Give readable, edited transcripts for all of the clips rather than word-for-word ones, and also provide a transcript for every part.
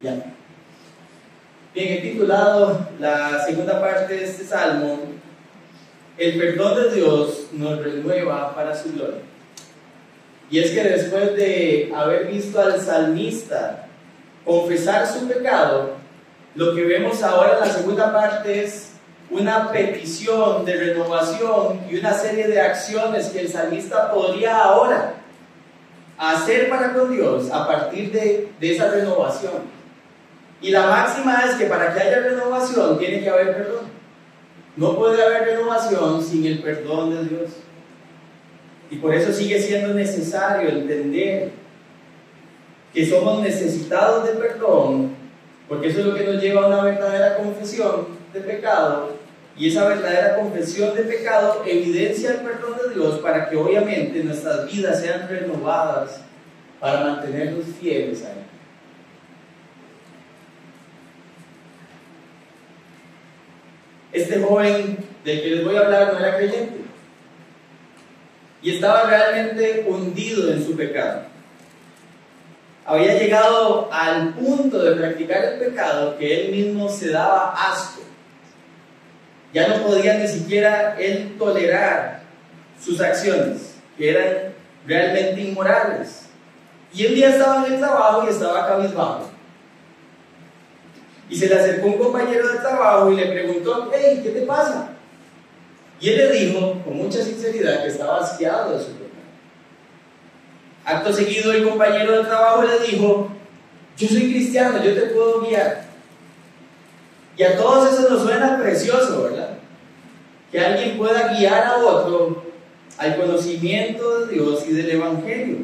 Bien, he titulado la segunda parte de este salmo: el perdón de Dios nos renueva para su gloria. Y es que después de haber visto al salmista confesar su pecado, lo que vemos ahora en la segunda parte es una petición de renovación y una serie de acciones que el salmista podría ahora hacer para con Dios a partir de esa renovación. Y la máxima es que para que haya renovación tiene que haber perdón. No puede haber renovación sin el perdón de Dios. Y por eso sigue siendo necesario entender que somos necesitados de perdón, porque eso es lo que nos lleva a una verdadera confesión de pecado. Y esa verdadera confesión de pecado evidencia el perdón de Dios para que obviamente nuestras vidas sean renovadas para mantenernos fieles a Él. Este joven del que les voy a hablar no era creyente y estaba realmente hundido en su pecado. Había llegado al punto de practicar el pecado que él mismo se daba asco. Ya no podía ni siquiera él tolerar sus acciones, que eran realmente inmorales. Y un día estaba en el trabajo y estaba cabizbajo. Y se le acercó un compañero de trabajo y le preguntó: hey, ¿qué te pasa? Y él le dijo con mucha sinceridad que estaba asqueado de su pecado. Acto seguido, el compañero de trabajo le dijo: yo soy cristiano, yo te puedo guiar. Y a todos eso nos suena precioso, ¿verdad? Que alguien pueda guiar a otro al conocimiento de Dios y del Evangelio.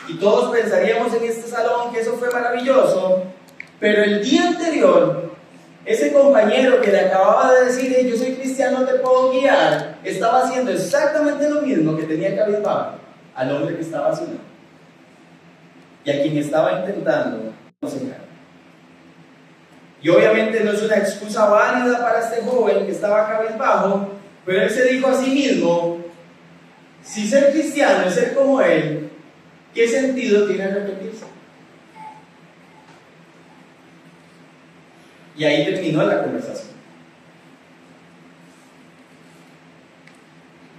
Y todos pensaríamos en este salón que eso fue maravilloso. Pero el día anterior, ese compañero que le acababa de decir: yo soy cristiano, te puedo guiar, estaba haciendo exactamente lo mismo que tenía cabizbajo al hombre que estaba a su lado y a quien estaba intentando aconsejar. Y obviamente no es una excusa válida para este joven que estaba cabizbajo, pero él se dijo a sí mismo: si ser cristiano es ser como él, ¿qué sentido tiene arrepentirse? Y ahí terminó la conversación.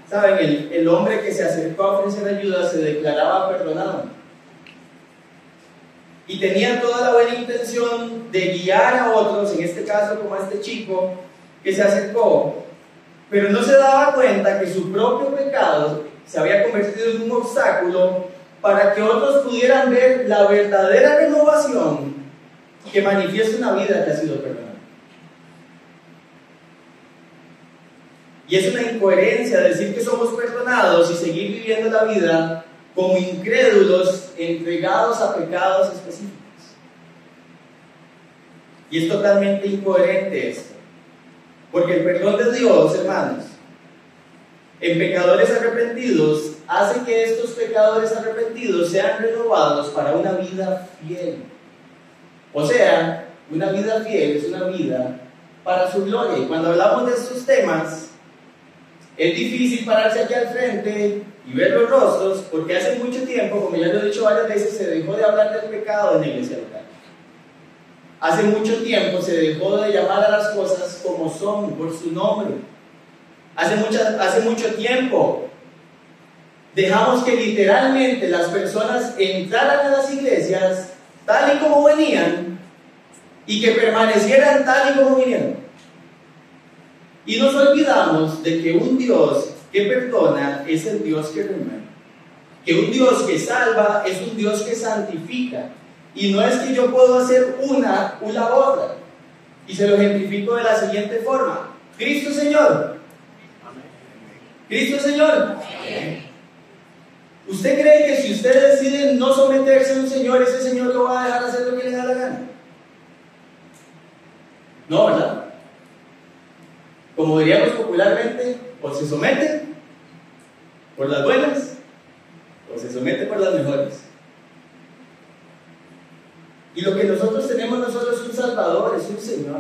Saben, el hombre que se acercó a ofrecer ayuda se declaraba perdonado y tenía toda la buena intención de guiar a otros, en este caso como a este chico que se acercó, pero no se daba cuenta que su propio pecado se había convertido en un obstáculo para que otros pudieran ver la verdadera renovación que manifiesta una vida que ha sido perdonada. Y es una incoherencia decir que somos perdonados y seguir viviendo la vida como incrédulos entregados a pecados específicos. Y es totalmente incoherente esto, porque el perdón de Dios, hermanos, en pecadores arrepentidos, hace que estos pecadores arrepentidos sean renovados para una vida fiel. O sea, una vida fiel es una vida para su gloria. Y cuando hablamos de estos temas, es difícil pararse aquí al frente y ver los rostros, porque hace mucho tiempo, como ya lo he dicho varias veces, se dejó de hablar del pecado en la iglesia local. Hace mucho tiempo se dejó de llamar a las cosas como son, por su nombre. Hace mucho tiempo dejamos que literalmente las personas entraran a las iglesias tal y como venían y que permanecieran tal y como vinieron. Y nos olvidamos de que un Dios que perdona es el Dios que renueva, que un Dios que salva es un Dios que santifica. Y no es que yo puedo hacer una o la otra. Y se lo ejemplifico de la siguiente forma: Cristo es Señor. Cristo es Señor. Amén. ¿Usted cree que si usted decide no someterse a un Señor, ese Señor lo va a dejar hacer lo que le da la gana? No, ¿verdad? Como diríamos popularmente, o se somete por las buenas, o se somete por las mejores. Y lo que nosotros tenemos es un Salvador, es un Señor.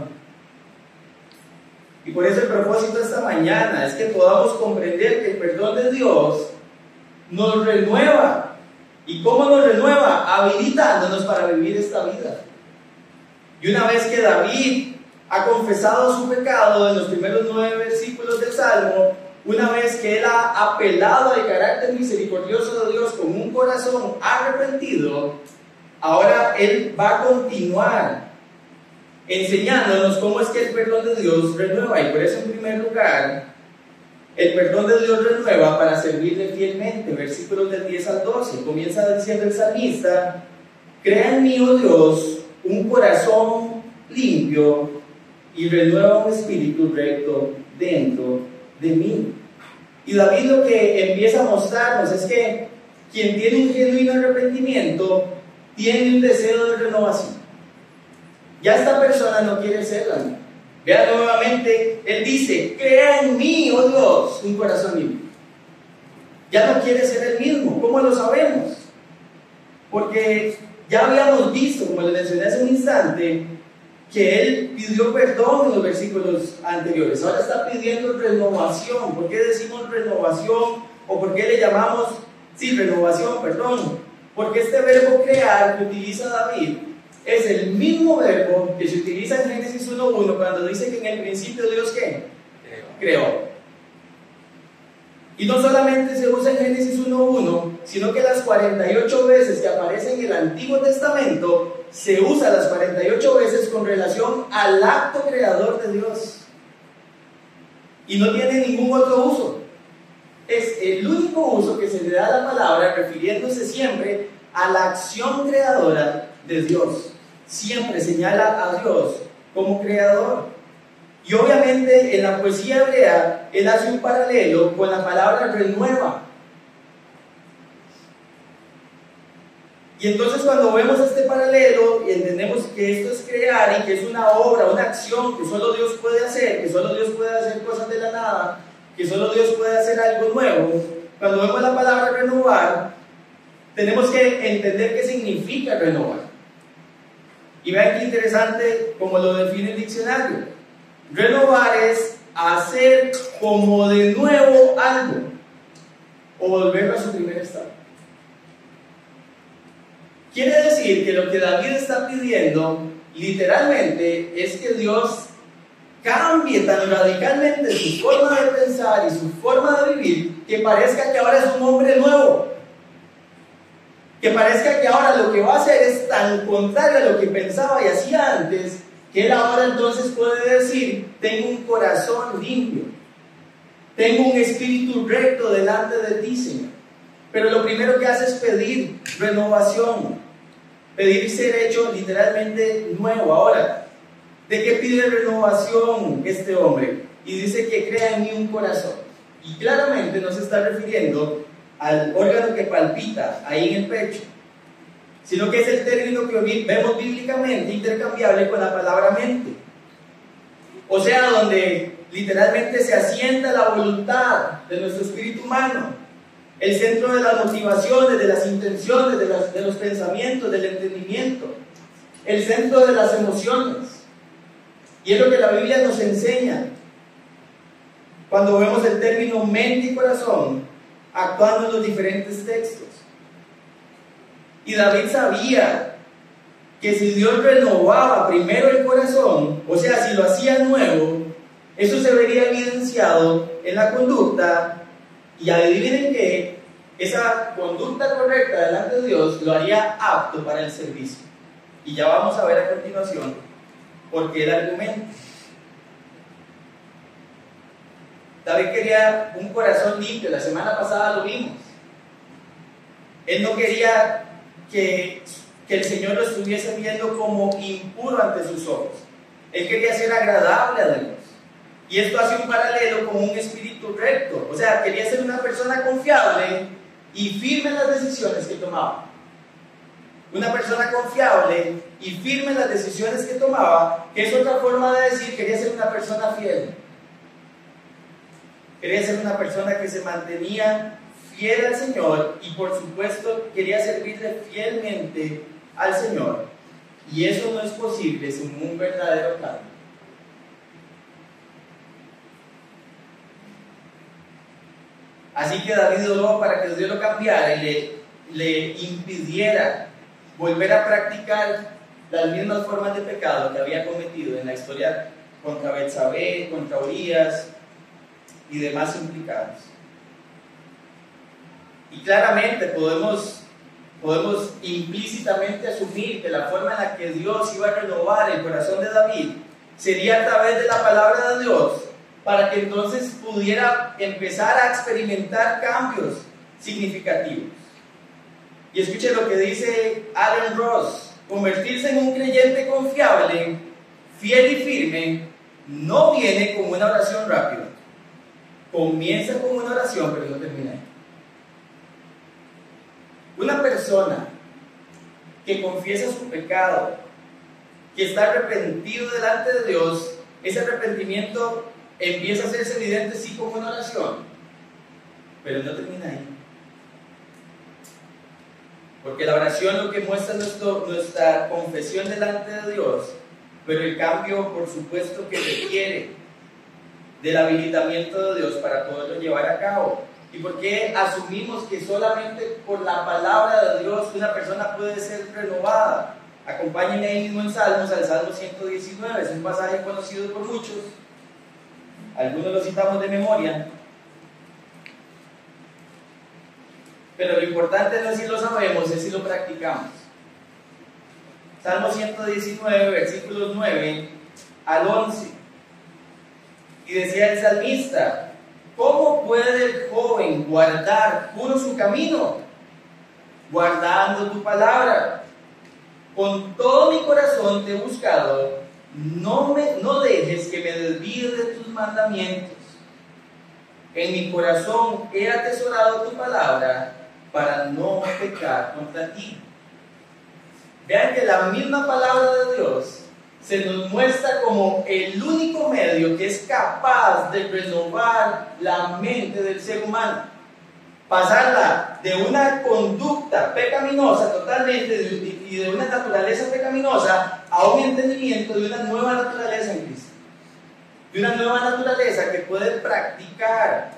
Y por eso el propósito de esta mañana es que podamos comprender que el perdón de Dios nos renueva. ¿Y cómo nos renueva? Habilitándonos para vivir esta vida. Y una vez que David ha confesado su pecado en los primeros 9 versículos del Salmo, una vez que él ha apelado al carácter misericordioso de Dios con un corazón arrepentido, ahora él va a continuar enseñándonos cómo es que el perdón de Dios renueva. Y por eso, en primer lugar, el perdón de Dios renueva para servirle fielmente. Versículos del 10 al 12. Comienza diciendo el salmista: crea en mí, oh Dios, un corazón limpio y renueva un espíritu recto dentro de mí. Y David lo que empieza a mostrarnos es que quien tiene un genuino arrepentimiento tiene un deseo de renovación. Ya esta persona no quiere ser la misma. Vean nuevamente, él dice: crea en mí, oh Dios, un corazón limpio. Ya no quiere ser el mismo. ¿Cómo lo sabemos? Porque ya habíamos visto, como les mencioné hace un instante, que él pidió perdón en los versículos anteriores. Ahora está pidiendo renovación. ¿Por qué decimos renovación? ¿O por qué le llamamos, renovación, perdón? Porque este verbo crear que utiliza David es el mismo verbo que se utiliza en Génesis 1:1 cuando dice que en el principio Dios, ¿qué? Creó. Y no solamente se usa en Génesis 1:1, sino que las 48 veces que aparece en el Antiguo Testamento se usa las 48 veces con relación al acto creador de Dios. Y no tiene ningún otro uso. Es el único uso que se le da a la palabra refiriéndose siempre a la acción creadora de Dios. Siempre señala a Dios como creador. Y obviamente en la poesía hebrea él hace un paralelo con la palabra renueva. Y entonces cuando vemos este paralelo y entendemos que esto es crear y que es una obra, una acción que solo Dios puede hacer, que solo Dios puede hacer cosas de la nada, que solo Dios puede hacer algo nuevo, cuando vemos la palabra renovar, tenemos que entender qué significa renovar. Y vean qué interesante como lo define el diccionario. Renovar es hacer como de nuevo algo o volverlo a su primer estado. Quiere decir que lo que David está pidiendo literalmente es que Dios cambie tan radicalmente su forma de pensar y su forma de vivir que parezca que ahora es un hombre nuevo, que parezca que ahora lo que va a hacer es tan contrario a lo que pensaba y hacía antes, que él ahora entonces puede decir: tengo un corazón limpio, tengo un espíritu recto delante de ti, Señor. Pero lo primero que hace es pedir renovación, pedir ser hecho literalmente nuevo. Ahora, ¿de qué pide renovación este hombre? Y dice que crea en mí un corazón. Y claramente no se está refiriendo al órgano que palpita ahí en el pecho, sino que es el término que vemos bíblicamente intercambiable con la palabra mente. O sea, donde literalmente se asienta la voluntad de nuestro espíritu humano, el centro de las motivaciones, de las intenciones, de los pensamientos, del entendimiento, el centro de las emociones. Y es lo que la Biblia nos enseña cuando vemos el término mente y corazón actuando en los diferentes textos. Y David sabía que si Dios renovaba primero el corazón, o sea, si lo hacía nuevo, eso se vería evidenciado en la conducta. Y adivinen que esa conducta correcta delante de Dios lo haría apto para el servicio. Y ya vamos a ver a continuación por qué el argumento. David quería un corazón limpio, la semana pasada lo vimos. Él no quería que el Señor lo estuviese viendo como impuro ante sus ojos. Él quería ser agradable a Dios. Y esto hace un paralelo con un espíritu recto. O sea, quería ser una persona confiable y firme en las decisiones que tomaba. Una persona confiable y firme en las decisiones que tomaba, que es otra forma de decir, quería ser una persona fiel. Quería ser una persona que se mantenía fiel al Señor y por supuesto quería servirle fielmente al Señor. Y eso no es posible sin un verdadero cambio. Así que David oró para que Dios lo cambiara y le impidiera volver a practicar las mismas formas de pecado que había cometido en la historia contra Betsabé, contra Urías y demás implicados. Y claramente podemos implícitamente asumir que la forma en la que Dios iba a renovar el corazón de David sería a través de la palabra de Dios, para que entonces pudiera empezar a experimentar cambios significativos. Y escuche lo que dice Allen Ross: convertirse en un creyente confiable, fiel y firme, no viene como una oración rápida. Comienza como una oración, pero no termina ahí. Una persona que confiesa su pecado, que está arrepentido delante de Dios, ese arrepentimiento empieza a hacerse evidente sí como una oración, pero no termina ahí. Porque la oración lo que muestra es nuestra confesión delante de Dios, pero el cambio, por supuesto, que requiere del habilitamiento de Dios para poderlo llevar a cabo. ¿Y por qué asumimos que solamente por la palabra de Dios una persona puede ser renovada? Acompáñenme ahí mismo en Salmos, al Salmo 119, es un pasaje conocido por muchos, algunos lo citamos de memoria, pero lo importante no es si lo sabemos, es si lo practicamos. Salmo 119, versículos 9 al 11, y decía el salmista: ¿cómo puede el joven guardar puro su camino? Guardando tu palabra. Con todo mi corazón te he buscado, no dejes que me desvíe de tus mandamientos. En mi corazón he atesorado tu palabra para no pecar contra ti. Vean que la misma palabra de Dios se nos muestra como el único medio que es capaz de renovar la mente del ser humano, pasarla de una conducta pecaminosa totalmente y de una naturaleza pecaminosa a un entendimiento de una nueva naturaleza en Cristo, de una nueva naturaleza que puede practicar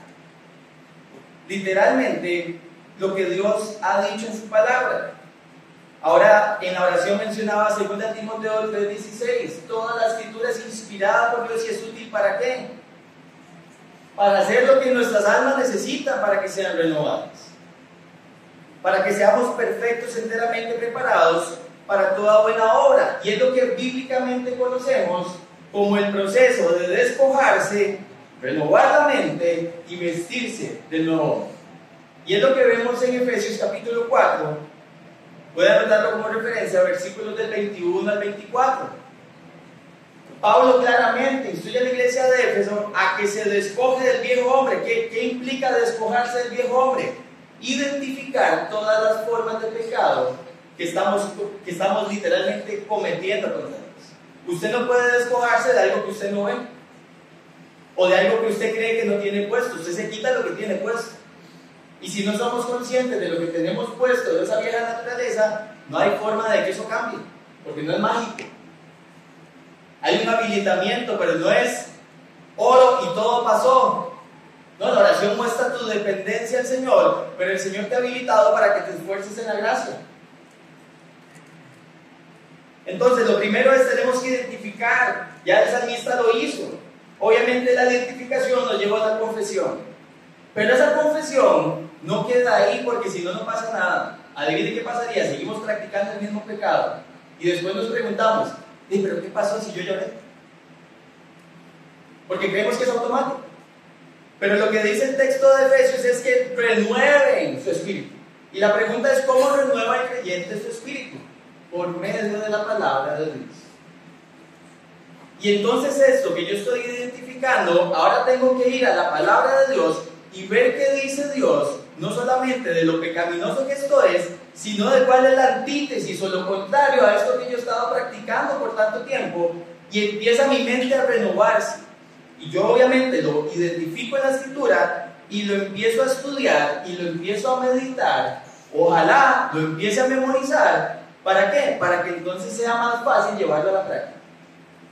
literalmente lo que Dios ha dicho en su palabra. Ahora, en la oración mencionaba 2 Timoteo 3:16, toda la escritura es inspirada por Dios y es útil ¿para qué? Para hacer lo que nuestras almas necesitan para que sean renovadas, para que seamos perfectos, enteramente preparados para toda buena obra. Y es lo que bíblicamente conocemos como el proceso de despojarse, renovar la mente y vestirse del nuevo hombre. Y es lo que vemos en Efesios capítulo 4. Voy a anotarlo como referencia, versículos del 21 al 24. Pablo claramente instruye a la iglesia de Éfeso a que se despoje del viejo hombre. ¿Qué implica despojarse del viejo hombre? Identificar todas las formas de pecado que estamos literalmente cometiendo contra Dios. Usted no puede despojarse de algo que usted no ve, o de algo que usted cree que no tiene puesto. Usted se quita lo que tiene puesto. Y si no somos conscientes de lo que tenemos puesto, de esa vieja naturaleza, no hay forma de que eso cambie, porque no es mágico. Hay un habilitamiento, pero no es oro y todo pasó. No, la oración muestra tu dependencia al Señor, pero el Señor te ha habilitado para que te esfuerces en la gracia. Entonces, lo primero es tenemos que identificar, ya el salmista lo hizo. Obviamente la identificación nos lleva a la confesión, pero esa confesión no queda ahí porque si no, no pasa nada. Adivine qué pasaría, seguimos practicando el mismo pecado y después nos preguntamos, pero ¿qué pasó si yo lloré? Porque creemos que es automático. Pero lo que dice el texto de Efesios es que renueven su espíritu. Y la pregunta es, ¿cómo renueva el creyente su espíritu? Por medio de la palabra de Dios. Y entonces esto que yo estoy identificando, ahora tengo que ir a la palabra de Dios y ver qué dice Dios, no solamente de lo pecaminoso que esto es, sino de cuál es la antítesis o lo contrario a esto que yo he estado practicando por tanto tiempo, y empieza mi mente a renovarse. Y yo obviamente lo identifico en la escritura y lo empiezo a estudiar y lo empiezo a meditar. Ojalá lo empiece a memorizar. ¿Para qué? Para que entonces sea más fácil llevarlo a la práctica.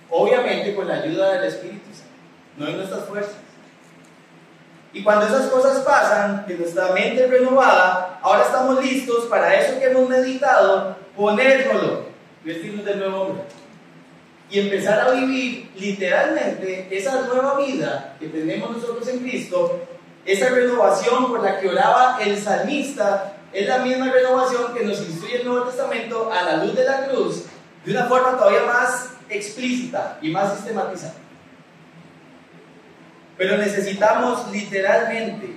Obviamente con la ayuda del Espíritu Santo, no en nuestras fuerzas. Y cuando esas cosas pasan, que nuestra mente es renovada, ahora estamos listos para eso que hemos meditado, ponérnoslo vestirnos del nuevo hombre y empezar a vivir literalmente esa nueva vida que tenemos nosotros en Cristo. Esa renovación por la que oraba el salmista es la misma renovación que nos instruye el Nuevo Testamento a la luz de la cruz, de una forma todavía más explícita y más sistematizada. Pero necesitamos literalmente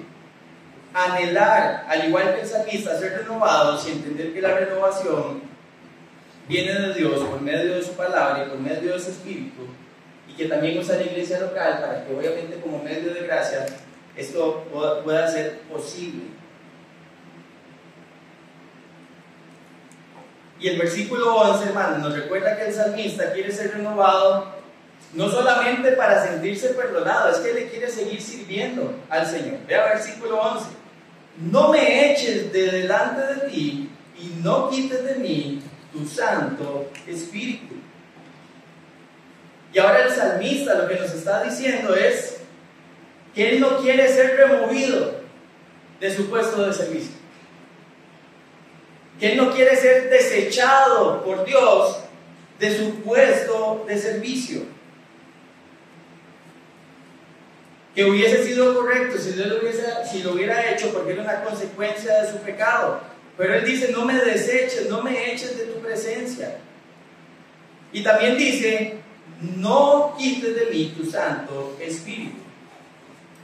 anhelar, al igual que el salmista, ser renovados y entender que la renovación viene de Dios por medio de su palabra y por medio de su Espíritu, y que también usa la iglesia local para que, obviamente, como medio de gracia, esto pueda ser posible. Y el versículo 11, hermanos, nos recuerda que el salmista quiere ser renovado no solamente para sentirse perdonado, es que le quiere seguir sirviendo al Señor. Vea versículo 11: no me eches de delante de ti y no quites de mí tu Santo Espíritu. Y ahora el salmista lo que nos está diciendo es que él no quiere ser removido de su puesto de servicio, que él no quiere ser desechado por Dios de su puesto de servicio, que hubiese sido correcto si lo hubiera hecho, porque era una consecuencia de su pecado. Pero él dice: no me deseches, no me eches de tu presencia. Y también dice: no quites de mí tu Santo Espíritu.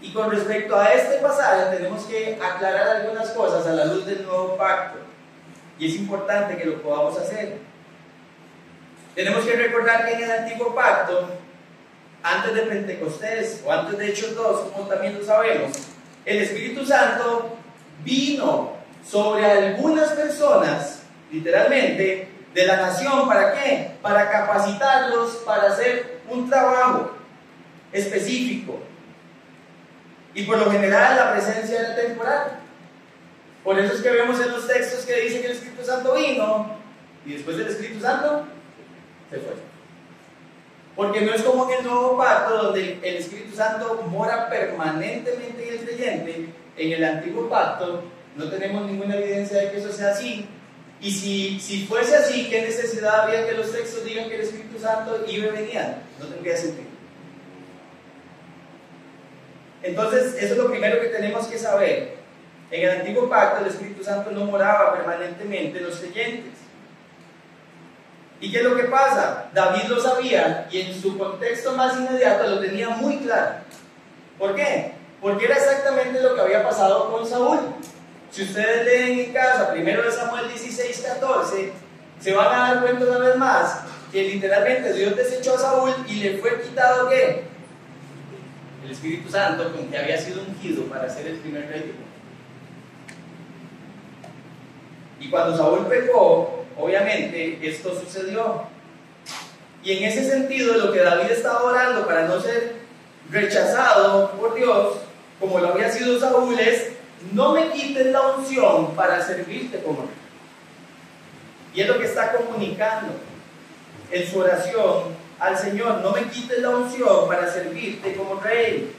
Y con respecto a este pasaje tenemos que aclarar algunas cosas a la luz del nuevo pacto, y es importante que lo podamos hacer. Tenemos que recordar que en el antiguo pacto, antes de Pentecostés o antes de Hechos 2, como también lo sabemos, el Espíritu Santo vino sobre algunas personas, literalmente, de la nación. ¿Para qué? Para capacitarlos para hacer un trabajo específico. Y por lo general la presencia era temporal. Por eso es que vemos en los textos que dicen que el Espíritu Santo vino y después del Espíritu Santo se fue. Porque no es como en el nuevo pacto, donde el Espíritu Santo mora permanentemente en el creyente. En el antiguo pacto no tenemos ninguna evidencia de que eso sea así. Y si fuese así, ¿qué necesidad había que los textos digan que el Espíritu Santo iba y venía? No tendría sentido. Entonces, eso es lo primero que tenemos que saber. En el antiguo pacto, el Espíritu Santo no moraba permanentemente en los creyentes. ¿Y qué es lo que pasa? David lo sabía y en su contexto más inmediato lo tenía muy claro. ¿Por qué? Porque era exactamente lo que había pasado con Saúl. Si ustedes leen en casa 1 Samuel 16:14, se van a dar cuenta una vez más que literalmente Dios desechó a Saúl y le fue quitado ¿qué? El Espíritu Santo, con que había sido ungido para ser el primer rey. Y cuando Saúl pecó, obviamente esto sucedió. Y en ese sentido, lo que David estaba orando para no ser rechazado por Dios, como lo había sido Saúl, es: no me quites la unción para servirte como rey. Y es lo que está comunicando en su oración al Señor: no me quites la unción para servirte como rey.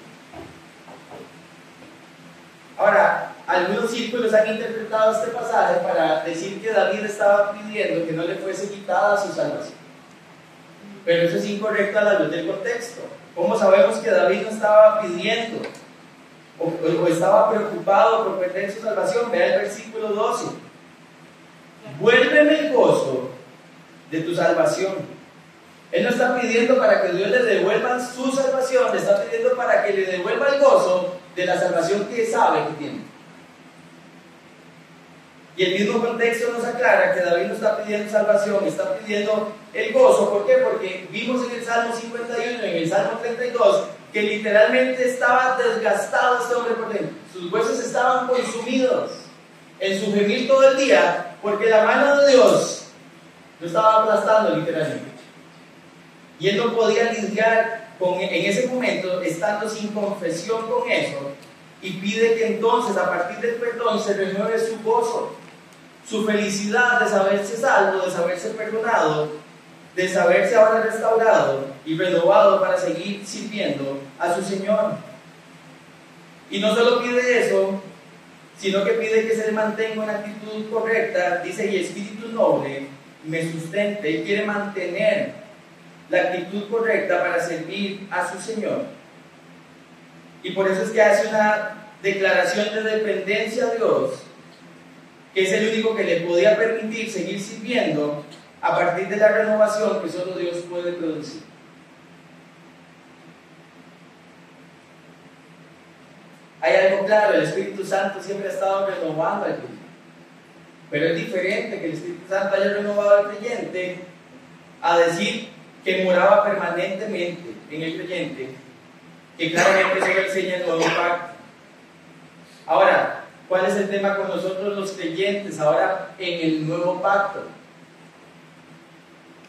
Ahora, algunos círculos han interpretado este pasaje para decir que David estaba pidiendo que no le fuese quitada su salvación. Pero eso es incorrecto a la luz del contexto. ¿Cómo sabemos que David no estaba pidiendo o estaba preocupado por perder su salvación? Vea el versículo 12: vuélveme el gozo de tu salvación. Él no está pidiendo para que Dios le devuelva su salvación, le está pidiendo para que le devuelva el gozo de la salvación que sabe que tiene. Y el mismo contexto nos aclara que David no está pidiendo salvación, está pidiendo el gozo. ¿Por qué? Porque vimos en el Salmo 51 y en el Salmo 32 que literalmente estaba desgastado este hombre por dentro. Sus huesos estaban consumidos en su gemir todo el día, porque la mano de Dios lo estaba aplastando literalmente. Y él no podía lidiar en ese momento, estando sin confesión con eso, y pide que entonces, a partir del perdón, se renueve su gozo, su felicidad de saberse salvo, de saberse perdonado, de saberse ahora restaurado y renovado para seguir sirviendo a su Señor. Y no solo pide eso, sino que pide que se mantenga una actitud correcta, dice, y espíritu noble, me sustente. Él quiere mantener la actitud correcta para servir a su Señor. Y por eso es que hace una declaración de dependencia a Dios, que es el único que le podía permitir seguir sirviendo a partir de la renovación que solo Dios puede producir. Hay algo claro, el Espíritu Santo siempre ha estado renovando al creyente, pero es diferente que el Espíritu Santo haya renovado al creyente a decir que moraba permanentemente en el creyente, que claramente eso enseña el nuevo pacto. Ahora, ¿cuál es el tema con nosotros los creyentes ahora en el nuevo pacto?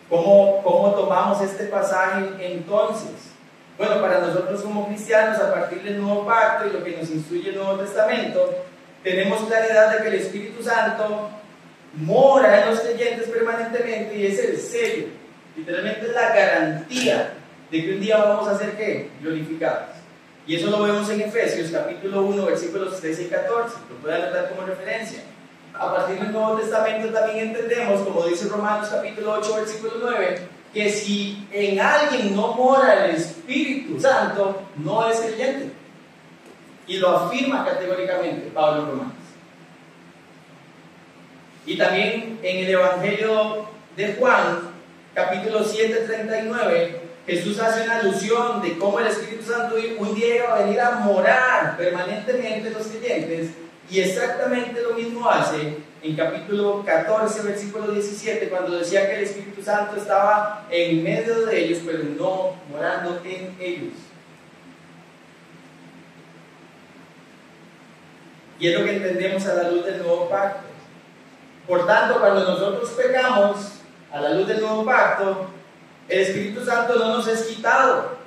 ¿Cómo tomamos este pasaje entonces? Bueno, para nosotros como cristianos, a partir del nuevo pacto y lo que nos instruye el Nuevo Testamento, tenemos claridad de que el Espíritu Santo mora en los creyentes permanentemente y es el sello, literalmente es la garantía de que un día vamos a ser ¿qué? Glorificados. Y eso lo vemos en Efesios capítulo 1, versículos 13 y 14, lo pueden anotar como referencia. A partir del Nuevo Testamento también entendemos, como dice Romanos capítulo 8, versículo 9, que si en alguien no mora el Espíritu Santo, no es creyente. Y lo afirma categóricamente Pablo en Romanos. Y también en el Evangelio de Juan, capítulo 7, 39, Jesús hace una alusión de cómo el Espíritu Santo un día iba a venir a morar permanentemente en los creyentes, y exactamente lo mismo hace en capítulo 14, versículo 17, cuando decía que el Espíritu Santo estaba en medio de ellos, pero no morando en ellos. Y es lo que entendemos a la luz del nuevo pacto. Por tanto, cuando nosotros pecamos a la luz del nuevo pacto, el Espíritu Santo no nos es quitado.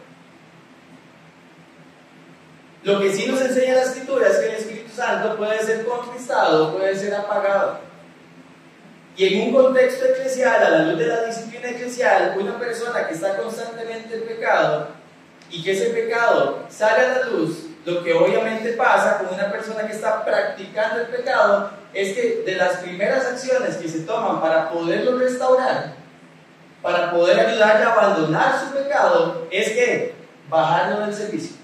Lo que sí nos enseña la Escritura es que el Espíritu Santo puede ser conquistado, puede ser apagado. Y en un contexto eclesial, a la luz de la disciplina eclesial, una persona que está constantemente en pecado y que ese pecado sale a la luz, lo que obviamente pasa con una persona que está practicando el pecado es que de las primeras acciones que se toman para poderlo restaurar, para poder ayudarle a abandonar su pecado, es que bajarlo del servicio.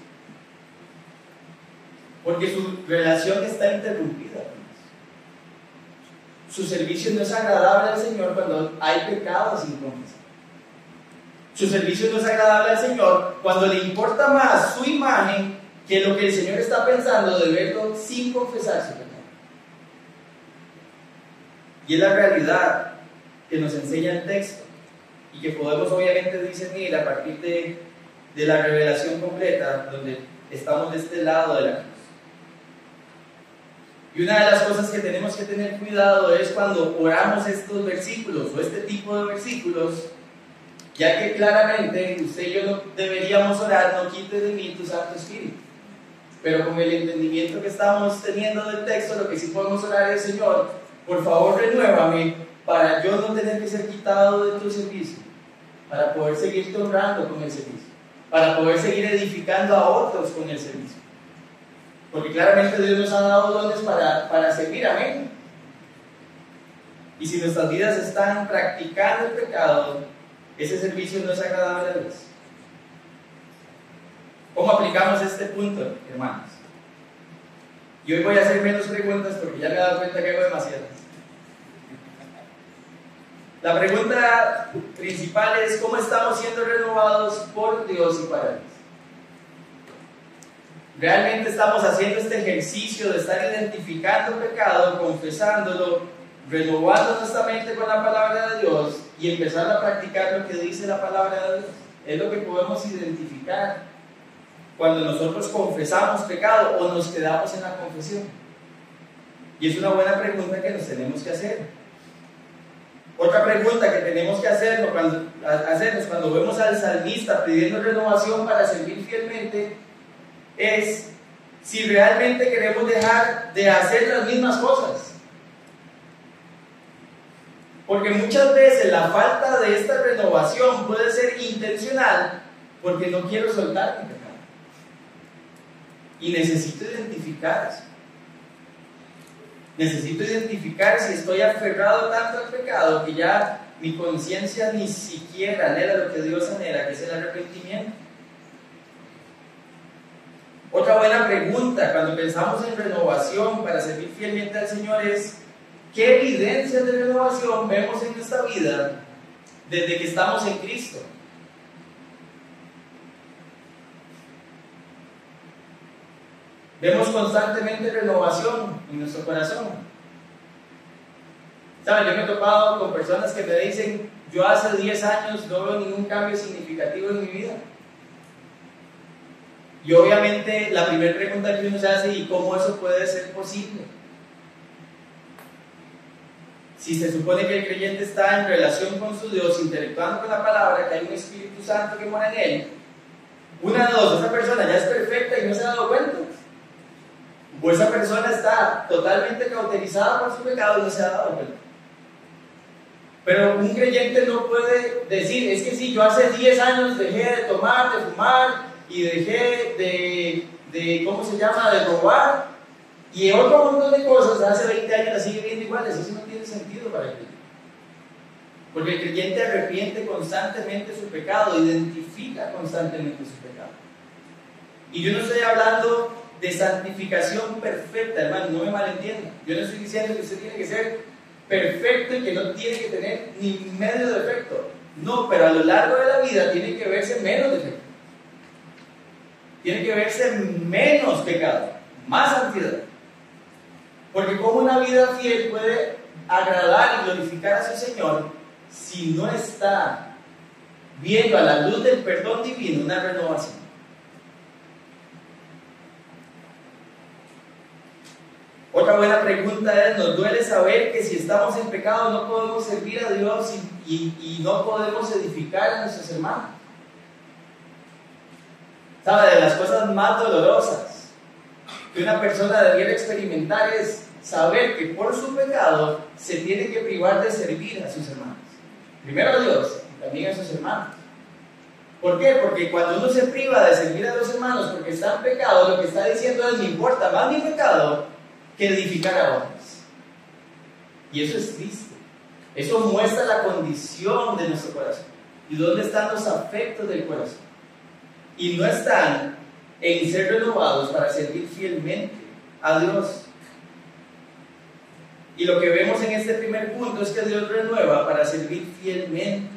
Porque su relación está interrumpida. Su servicio no es agradable al Señor cuando hay pecado sin confesar. Su servicio no es agradable al Señor cuando le importa más su imagen que lo que el Señor está pensando de verlo sin confesar su pecado. Y es la realidad que nos enseña el texto y que podemos obviamente discernir a partir de la revelación completa, donde estamos de este lado de la cruz. Y una de las cosas que tenemos que tener cuidado es cuando oramos estos versículos o este tipo de versículos, ya que claramente usted y yo no deberíamos orar, no quite de mí tu Santo Espíritu. Pero con el entendimiento que estamos teniendo del texto, lo que sí podemos orar es: Señor, por favor renuévame para yo no tener que ser quitado de tu servicio, para poder seguirte honrando con el servicio, para poder seguir edificando a otros con el servicio. Porque claramente Dios nos ha dado dones para servir, amén. Y si nuestras vidas están practicando el pecado, ese servicio no es agradable a Dios. ¿Cómo aplicamos este punto, hermanos? Y hoy voy a hacer menos preguntas porque ya me he dado cuenta que hago demasiadas. La pregunta principal es: ¿cómo estamos siendo renovados por Dios y para Dios? ¿Realmente estamos haciendo este ejercicio de estar identificando pecado, confesándolo, renovando nuestra mente con la palabra de Dios y empezar a practicar lo que dice la palabra de Dios? Es lo que podemos identificar cuando nosotros confesamos pecado o nos quedamos en la confesión. Y es una buena pregunta que nos tenemos que hacer. Otra pregunta que tenemos que hacernos cuando vemos al salmista pidiendo renovación para servir fielmente es si realmente queremos dejar de hacer las mismas cosas. Porque muchas veces la falta de esta renovación puede ser intencional porque no quiero soltar mi pecado. Y necesito identificar eso. Necesito identificar si estoy aferrado tanto al pecado que ya mi conciencia ni siquiera anhela lo que Dios anhela, que es el arrepentimiento. Otra buena pregunta cuando pensamos en renovación para servir fielmente al Señor es: ¿qué evidencias de renovación vemos en nuestra vida desde que estamos en Cristo? Vemos constantemente renovación en nuestro corazón. ¿Saben? Yo me he topado con personas que me dicen: yo hace 10 años no veo ningún cambio significativo en mi vida. Y obviamente la primera pregunta que uno se hace: ¿y cómo eso puede ser posible? Si se supone que el creyente está en relación con su Dios, interactuando con la palabra, que hay un Espíritu Santo que mora en él, una de dos: esa persona ya es perfecta y no se ha dado cuenta, o esa persona está totalmente cauterizada por su pecado y no se ha dado cuenta. Pero un creyente no puede decir: es que si yo hace 10 años dejé de tomar, de fumar y dejé de ¿cómo se llama?, de robar, y otro montón de cosas, hace 20 años la sigue viendo igual. Eso no tiene sentido para el creyente, porque el creyente arrepiente constantemente su pecado, identifica constantemente su pecado. Y yo no estoy hablando de santificación perfecta, hermano, no me malentiendan. Yo no estoy diciendo que usted tiene que ser perfecto y que no tiene que tener ni medio defecto. No, pero a lo largo de la vida tiene que verse menos defecto. Tiene que verse menos pecado, más santidad. Porque como una vida fiel puede agradar y glorificar a su Señor si no está viendo a la luz del perdón divino una renovación. Otra buena pregunta es: ¿nos duele saber que si estamos en pecado no podemos servir a Dios y no podemos edificar a nuestros hermanos? ¿Sabe? De las cosas más dolorosas que una persona debiera experimentar es saber que por su pecado se tiene que privar de servir a sus hermanos. Primero a Dios y también a sus hermanos. ¿Por qué? Porque cuando uno se priva de servir a los hermanos porque está en pecado, lo que está diciendo es: me importa más mi pecado que edificar a otros. Y eso es triste. Eso muestra la condición de nuestro corazón y dónde están los afectos del corazón. Y no están en ser renovados para servir fielmente a Dios. Y lo que vemos en este primer punto es que Dios renueva para servir fielmente.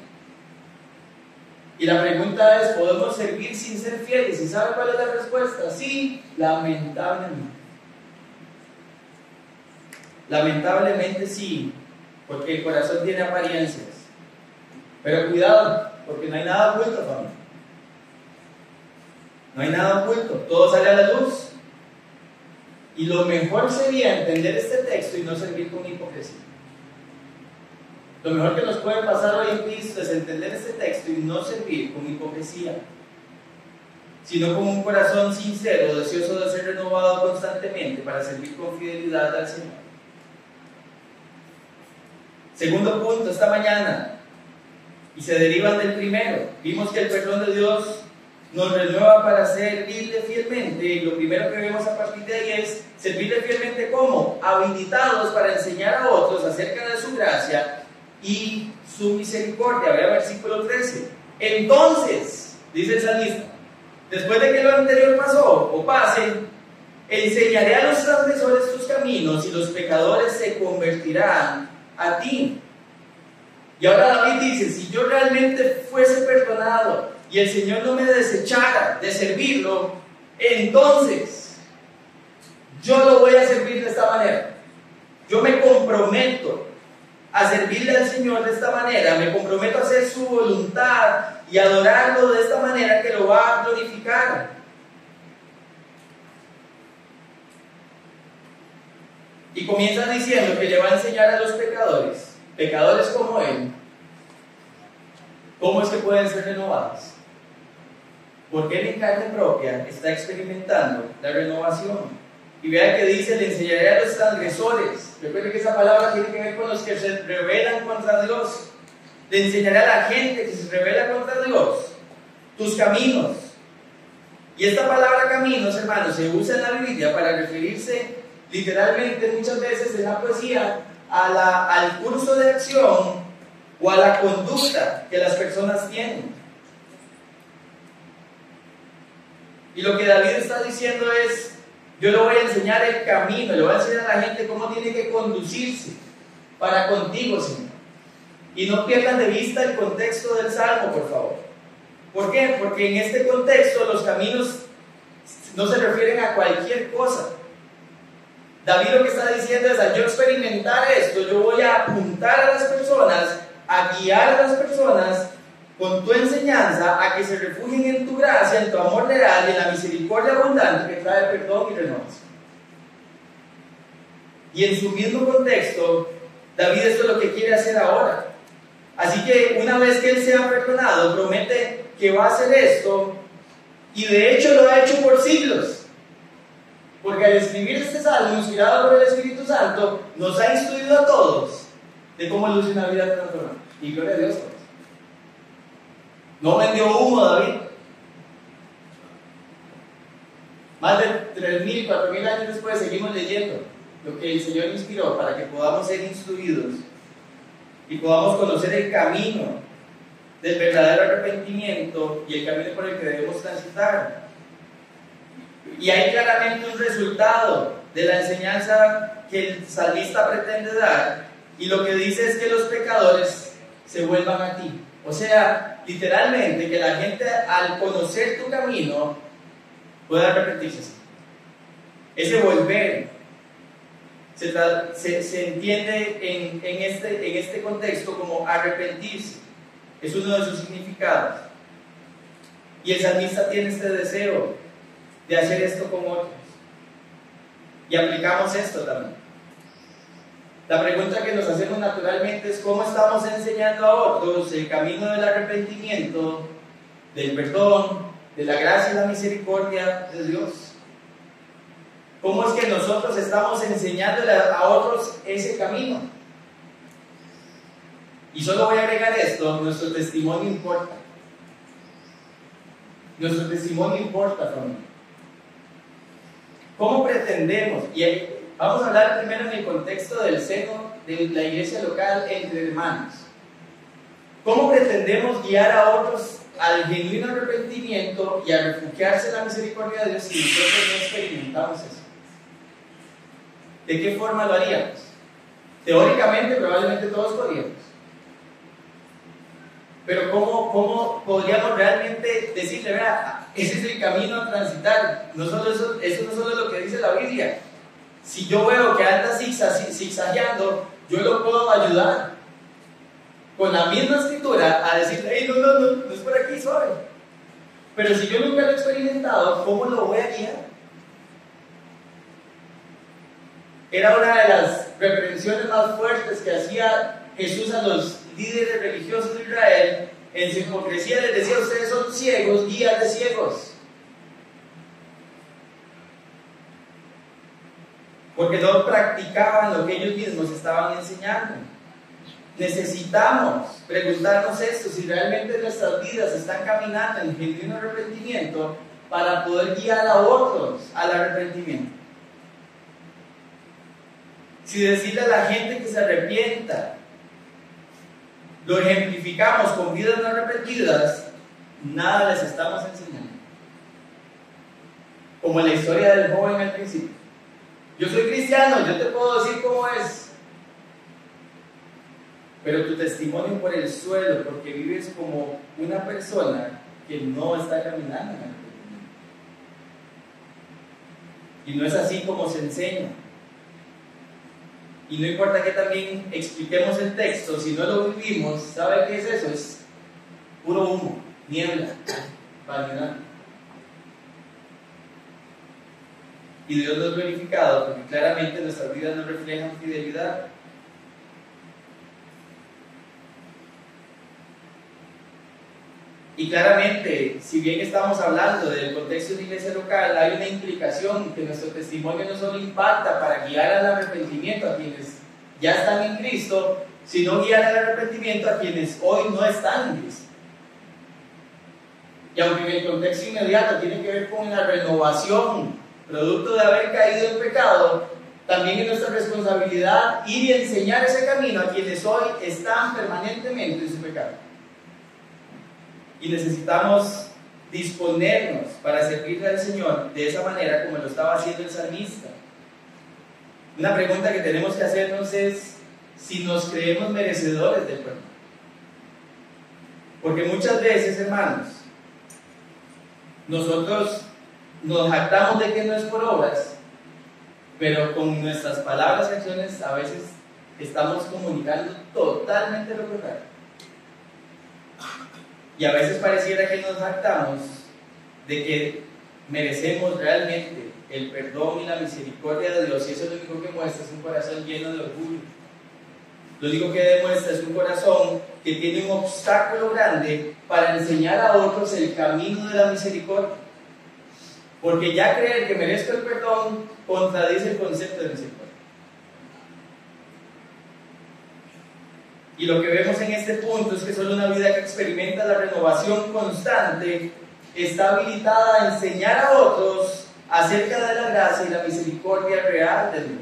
Y la pregunta es: ¿podemos servir sin ser fieles? ¿Y sabe cuál es la respuesta? Sí, lamentablemente. Lamentablemente sí, porque el corazón tiene apariencias. Pero cuidado, porque no hay nada oculto, familia. No hay nada oculto, todo sale a la luz. Y lo mejor sería entender este texto y no servir con hipocresía. Lo mejor que nos puede pasar hoy en Cristo es entender este texto y no servir con hipocresía, sino con un corazón sincero, deseoso de ser renovado constantemente para servir con fidelidad al Señor. Segundo punto esta mañana, y se derivan del primero. Vimos que el perdón de Dios nos renueva para servirle fielmente, y lo primero que vemos a partir de ahí es servirle fielmente ¿cómo? Habilitados para enseñar a otros acerca de su gracia y su misericordia. Vea versículo 13. Entonces, dice el salmista, después de que lo anterior pasó o pase, enseñaré a los transgresores tus caminos y los pecadores se convertirán a ti. Y ahora David dice: si yo realmente fuese perdonado y el Señor no me desechara de servirlo, entonces yo lo voy a servir de esta manera. Yo me comprometo a servirle al Señor de esta manera, me comprometo a hacer su voluntad y adorarlo de esta manera que lo va a glorificar. Y comienza diciendo que le va a enseñar a los pecadores como él, cómo es que pueden ser renovados. Porque él en carne propia está experimentando la renovación. Y vea que dice: le enseñaré a los transgresores. Recuerde que esa palabra tiene que ver con los que se rebelan contra Dios. Le enseñaré a la gente que se rebela contra Dios tus caminos. Y esta palabra caminos, hermanos, se usa en la Biblia para referirse literalmente muchas veces en la poesía al curso de acción o a la conducta que las personas tienen. Y lo que David está diciendo es, yo le voy a enseñar el camino, le voy a enseñar a la gente cómo tiene que conducirse para contigo, Señor. Y no pierdan de vista el contexto del Salmo, por favor. ¿Por qué? Porque en este contexto los caminos no se refieren a cualquier cosa. David lo que está diciendo es, al yo experimentar esto, yo voy a apuntar a las personas, a guiar a las personas con tu enseñanza a que se refugien en tu gracia, en tu amor leal y en la misericordia abundante que trae perdón y renovación. Y en su mismo contexto, David esto es lo que quiere hacer ahora. Así que una vez que él sea perdonado, promete que va a hacer esto, y de hecho lo ha hecho por siglos. Porque al escribir este salmo, inspirado por el Espíritu Santo, nos ha instruido a todos de cómo luce una vida transformada. Y gloria a Dios por eso. No vendió humo David. Más de 3.000, 4.000 años después seguimos leyendo lo que el Señor inspiró para que podamos ser instruidos y podamos conocer el camino del verdadero arrepentimiento y el camino por el que debemos transitar. Y hay claramente un resultado de la enseñanza que el salmista pretende dar, y lo que dice es que los pecadores se vuelvan a ti. O sea, literalmente que la gente al conocer tu camino pueda arrepentirse. Ese volver se entiende en este contexto como arrepentirse. Es uno de sus significados. Y el salmista tiene este deseo de hacer esto con otros. Y aplicamos esto también. La pregunta que nos hacemos naturalmente es cómo estamos enseñando a otros el camino del arrepentimiento, del perdón, de la gracia y la misericordia de Dios. ¿Cómo es que nosotros estamos enseñándole a otros ese camino? Y solo voy a agregar esto, nuestro testimonio importa. Nuestro testimonio importa, familia. ¿Cómo pretendemos? Y vamos a hablar primero en el contexto del seno de la iglesia local entre hermanos. ¿Cómo pretendemos guiar a otros al genuino arrepentimiento y a refugiarse en la misericordia de Dios si nosotros no experimentamos eso? ¿De qué forma lo haríamos? Teóricamente, probablemente todos podríamos. Pero ¿cómo podríamos realmente decirle, vea, ese es el camino a transitar? No solo eso no solo es lo que dice la Biblia. Si yo veo que anda zigzagueando, yo lo puedo ayudar con la misma escritura a decirle, hey, no es por aquí, suave. Pero si yo nunca lo he experimentado, ¿cómo lo voy a guiar? Era una de las reprensiones más fuertes que hacía Jesús a los líderes religiosos de Israel. En su hipocresía les decía, ustedes son ciegos, guías de ciegos. Porque no practicaban lo que ellos mismos estaban enseñando. Necesitamos preguntarnos esto, si realmente nuestras vidas están caminando en genuino arrepentimiento para poder guiar a otros al arrepentimiento. Si decirle a la gente que se arrepienta, lo ejemplificamos con vidas no arrepentidas, nada les estamos enseñando. Como en la historia del joven al principio. Yo soy cristiano, yo te puedo decir cómo es. Pero tu testimonio por el suelo, porque vives como una persona que no está caminando en el arrepentimiento. Y no es así como se enseña. Y no importa que también expliquemos el texto, si no lo vivimos, ¿sabe qué es eso? Es puro humo, niebla, vanidad. Y Dios lo ha glorificado porque claramente nuestras vidas no reflejan fidelidad. Y claramente, si bien estamos hablando del contexto de la iglesia local, hay una implicación que nuestro testimonio no solo impacta para guiar al arrepentimiento a quienes ya están en Cristo, sino guiar al arrepentimiento a quienes hoy no están en Cristo. Y aunque en el contexto inmediato tiene que ver con la renovación, producto de haber caído en pecado, también es nuestra responsabilidad ir y enseñar ese camino a quienes hoy están permanentemente en su pecado. Y necesitamos disponernos para servirle al Señor de esa manera como lo estaba haciendo el salmista. Una pregunta que tenemos que hacernos es si nos creemos merecedores del perdón. Porque muchas veces, hermanos, nosotros nos jactamos de que no es por obras, pero con nuestras palabras y acciones a veces estamos comunicando totalmente lo contrario. Y a veces pareciera que nos jactamos de que merecemos realmente el perdón y la misericordia de Dios, y eso lo único que muestra es un corazón lleno de orgullo. Lo único que demuestra es un corazón que tiene un obstáculo grande para enseñar a otros el camino de la misericordia. Porque ya creer que merezco el perdón contradice el concepto de misericordia. Y lo que vemos en este punto es que solo una vida que experimenta la renovación constante está habilitada a enseñar a otros acerca de la gracia y la misericordia real de Dios.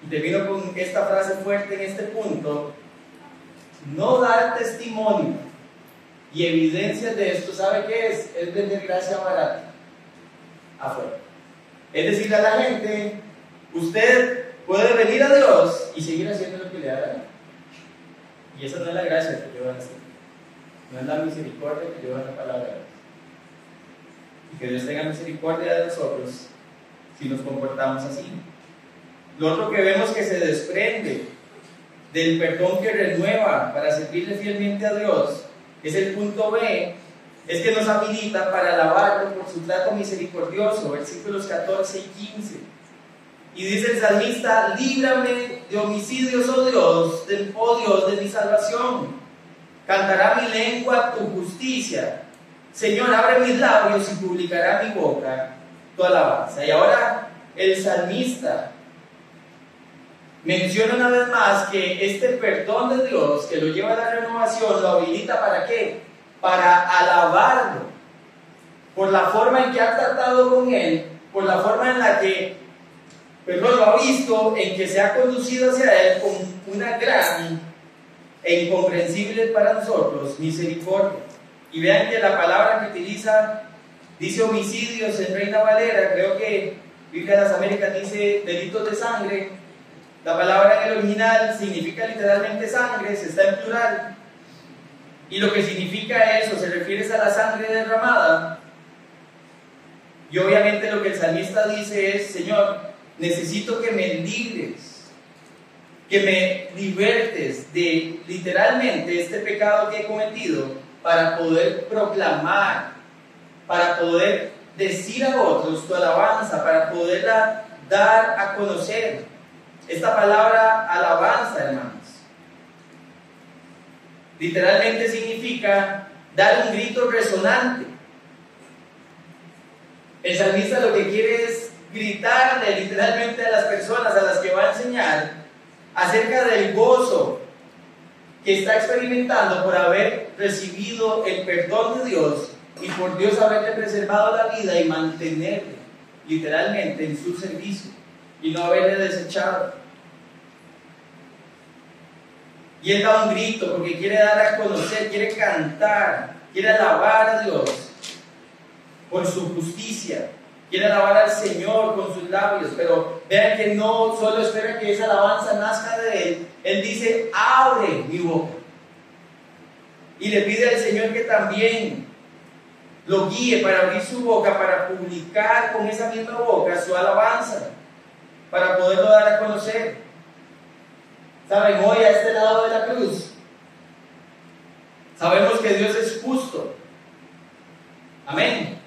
Y termino con esta frase fuerte en este punto: no dar testimonio y evidencias de esto, ¿sabe qué es? Es vender gracia barata afuera. Es decirle a la gente: usted puede venir a Dios y seguir haciendo lo que le da la gana. Y esa no es la gracia que lleva a hacer, no es la misericordia que lleva la palabra de Dios. Y que Dios tenga misericordia de nosotros si nos comportamos así. Lo otro que vemos que se desprende del perdón que renueva para servirle fielmente a Dios es el punto B, es que nos habilita para alabarlo por su trato misericordioso, versículos 14 y 15. Y dice el salmista: líbrame de homicidios, oh Dios de mi salvación. Cantará mi lengua tu justicia. Señor, abre mis labios y publicará mi boca tu alabanza. Y ahora el salmista menciona una vez más que este perdón de Dios que lo lleva a la renovación lo habilita ¿para qué? Para alabarlo por la forma en que ha tratado con él, por la forma en la que lo ha visto, en que se ha conducido hacia él con una gran e incomprensible para nosotros misericordia. Y vean que la palabra que utiliza dice homicidios en Reina Valera, creo que Biblia de las Américas dice delitos de sangre. La palabra en el original significa literalmente sangre, se está en plural. Y lo que significa eso, se refiere a la sangre derramada. Y obviamente lo que el salmista dice es: Señor, necesito que me libres, que me libertes de literalmente este pecado que he cometido para poder proclamar, para poder decir a otros tu alabanza, para poderla dar a conocer. Esta palabra alabanza, hermanos, literalmente significa dar un grito resonante. El salmista lo que quiere es gritarle literalmente a las personas a las que va a enseñar acerca del gozo que está experimentando por haber recibido el perdón de Dios y por Dios haberle preservado la vida y mantenerle literalmente en su servicio y no haberle desechado. Y él da un grito porque quiere dar a conocer, quiere cantar, quiere alabar a Dios por su justicia, quiere alabar al Señor con sus labios. Pero vean que no solo espera que esa alabanza nazca de él dice: abre mi boca. Y le pide al Señor que también lo guíe para abrir su boca, para publicar con esa misma boca su alabanza, para poderlo dar a conocer. Saben, hoy a este lado de la cruz sabemos que Dios es justo, amén,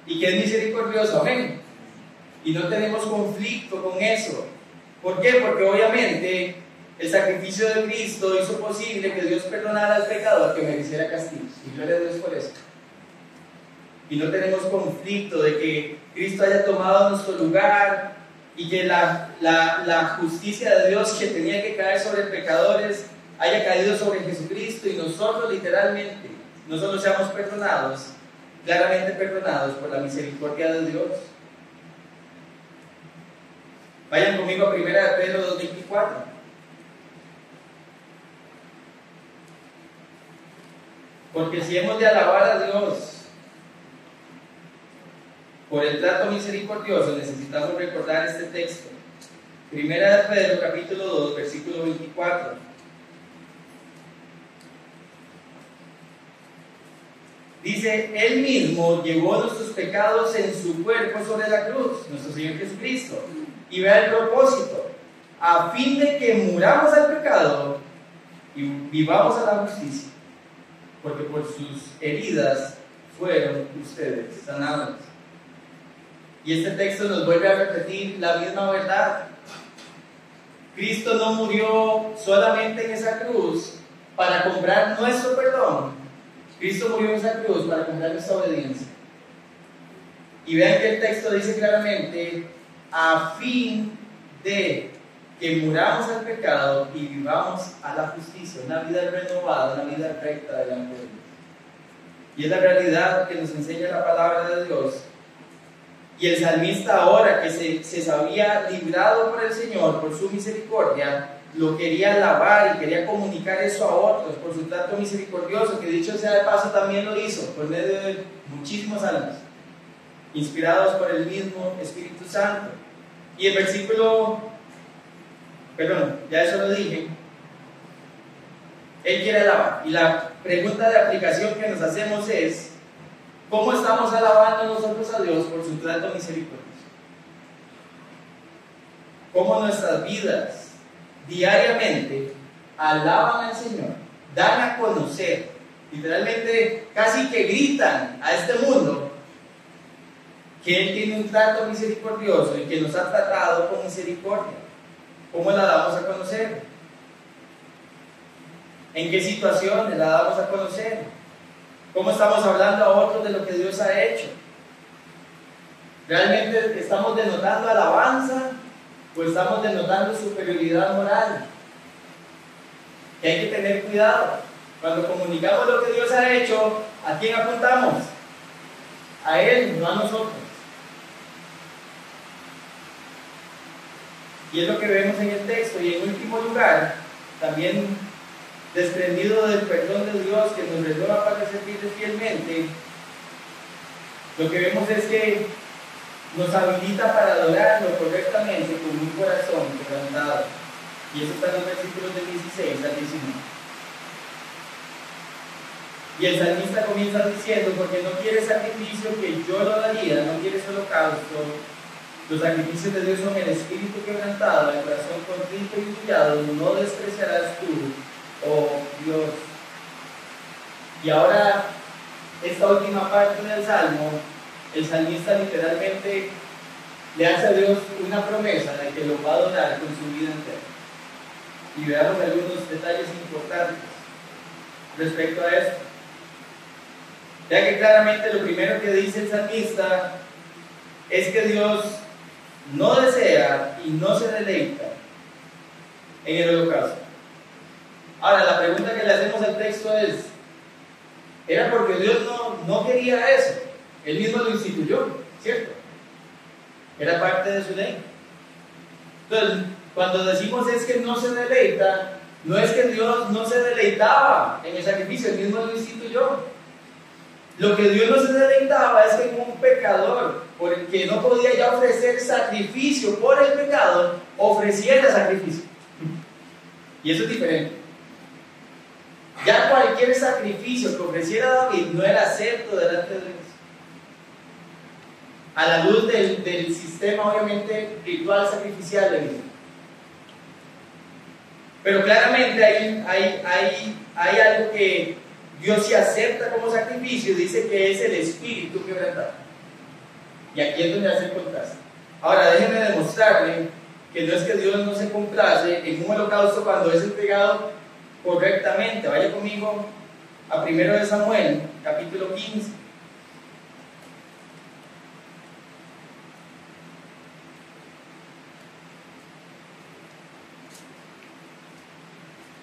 y que es misericordioso, amén, y no tenemos conflicto con eso. ¿Por qué? Porque obviamente el sacrificio de Cristo hizo posible que Dios perdonara al pecador que mereciera castigo, y gloria a Dios por eso. Y no tenemos conflicto de que Cristo haya tomado nuestro lugar y que la justicia de Dios que tenía que caer sobre pecadores haya caído sobre Jesucristo y nosotros literalmente no solo seamos perdonados, claramente perdonados por la misericordia de Dios. Vayan conmigo a 1 de Pedro 2:24. Porque si hemos de alabar a Dios por el trato misericordioso, necesitamos recordar este texto. 1 de Pedro capítulo 2, versículo 24. Dice, Él mismo llevó nuestros pecados en su cuerpo sobre la cruz, nuestro Señor Jesucristo. Y vea el propósito, a fin de que muramos al pecado y vivamos a la justicia, porque por sus heridas fueron ustedes sanados. Y este texto nos vuelve a repetir la misma verdad. Cristo no murió solamente en esa cruz para comprar nuestro perdón. Cristo murió en esa cruz para comprar nuestra obediencia. Y vean que el texto dice claramente, a fin de que muramos al pecado y vivamos a la justicia, una vida renovada, una vida recta delante de Dios. Y es la realidad que nos enseña la palabra de Dios. Y el salmista, ahora que se sabía librado por el Señor, por su misericordia, lo quería alabar y quería comunicar eso a otros por su trato misericordioso, que dicho sea de paso también lo hizo por medio de muchísimos salmos, inspirados por el mismo Espíritu Santo. Y el versículo, perdón, ya eso lo dije, Él quiere alabar. Y la pregunta de aplicación que nos hacemos es, ¿cómo estamos alabando nosotros a Dios por su trato misericordioso? ¿Cómo nuestras vidas diariamente alaban al Señor, dan a conocer, literalmente casi que gritan a este mundo que Él tiene un trato misericordioso y que nos ha tratado con misericordia? ¿Cómo la damos a conocer? ¿En qué situaciones la damos a conocer? ¿Cómo estamos hablando a otros de lo que Dios ha hecho? ¿Realmente estamos denotando alabanza o estamos denotando superioridad moral? Que hay que tener cuidado. Cuando comunicamos lo que Dios ha hecho, ¿a quién apuntamos? A Él, no a nosotros. Y es lo que vemos en el texto. Y en último lugar, también desprendido del perdón de Dios que nos renueva para servirle fielmente, lo que vemos es que nos habilita para adorarlo correctamente con un corazón quebrantado. Y eso está en los versículos del 16 al 19. Y el salmista comienza diciendo, porque no quiere sacrificio que yo lo daría, no quieres holocausto. Los sacrificios de Dios son el espíritu quebrantado, el corazón contrito y humillado, no despreciarás tú, oh Dios. Y ahora, esta última parte del salmo, el salmista literalmente le hace a Dios una promesa de que lo va a adorar con su vida entera. Y veamos algunos detalles importantes respecto a esto. Ya que claramente lo primero que dice el salmista es que Dios no desea y no se deleita en el holocausto. Ahora, la pregunta que le hacemos al texto es, ¿era porque Dios no quería eso? Él mismo lo instituyó, ¿cierto? Era parte de su ley. Entonces, cuando decimos es que no se deleita, no es que Dios no se deleitaba en el sacrificio, Él mismo lo instituyó. Lo que Dios no se deleitaba es que un pecador, porque no podía ya ofrecer sacrificio por el pecado, ofreciera sacrificio. Y eso es diferente. Ya cualquier sacrificio que ofreciera David no era acepto delante de Dios. A la luz del sistema, obviamente, ritual sacrificial de Dios. Pero claramente hay algo que Dios sí acepta como sacrificio, dice que es el espíritu quebrantado. Y aquí es donde hace el contraste. Ahora déjenme demostrarle que no es que Dios no se complace en un holocausto cuando es entregado correctamente. Vaya conmigo a 1 de Samuel, capítulo 15.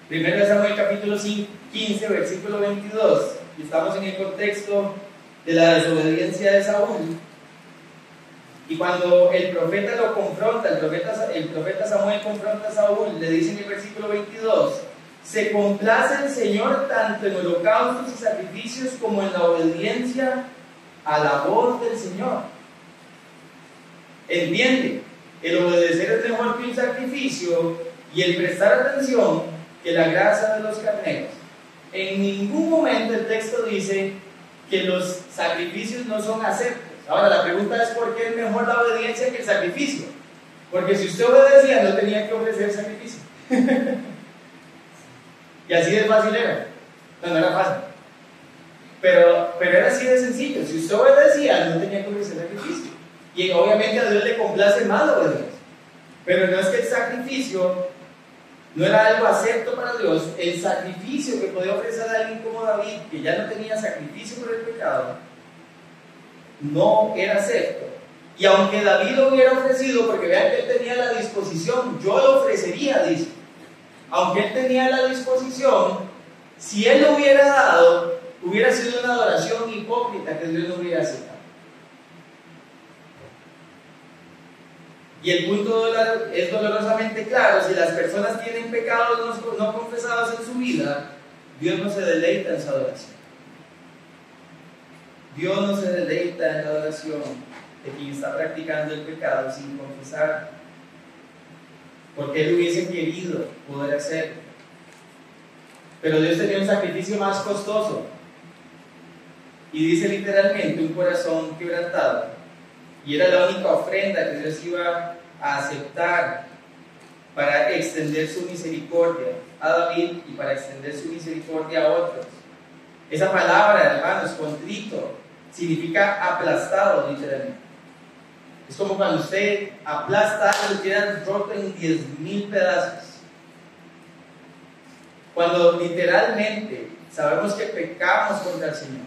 Primero de Samuel capítulo 15, versículo 22, y estamos en el contexto de la desobediencia de Saúl. Y cuando el profeta lo confronta, el profeta Samuel confronta a Saúl, le dice en el versículo 22, se complace el Señor tanto en holocaustos y sacrificios como en la obediencia a la voz del Señor. Entiende, el obedecer es mejor que un sacrificio y el prestar atención que la grasa de los carneros. En ningún momento el texto dice que los sacrificios no son aceptos. Ahora la pregunta es ¿por qué es mejor la obediencia que el sacrificio? Porque si usted obedecía no tenía que ofrecer sacrificio. Y así de fácil era. No era fácil. Pero era así de sencillo. Si usted obedecía no tenía que ofrecer sacrificio. Y obviamente a Dios le complace más la obediencia. Pero no es que el sacrificio no era algo acepto para Dios. El sacrificio que podía ofrecer a alguien como David, que ya no tenía sacrificio por el pecado, no era acepto. Y aunque David lo hubiera ofrecido, porque vean que él tenía la disposición, yo lo ofrecería, dice. Aunque él tenía la disposición, si él lo hubiera dado, hubiera sido una adoración hipócrita que Dios no hubiera aceptado. Y el punto es dolorosamente claro: si las personas tienen pecados no confesados en su vida, Dios no se deleita en su adoración. Dios no se deleita en la adoración de quien está practicando el pecado sin confesar, porque él hubiese querido poder hacerlo. Pero Dios tenía un sacrificio más costoso, y dice literalmente un corazón quebrantado, y era la única ofrenda que Dios iba a aceptar para extender su misericordia a David y para extender su misericordia a otros. Esa palabra, hermanos, contrito, significa aplastado, literalmente. Es como cuando usted aplasta algo y queda roto en 10,000 pedazos. Cuando literalmente sabemos que pecamos contra el Señor,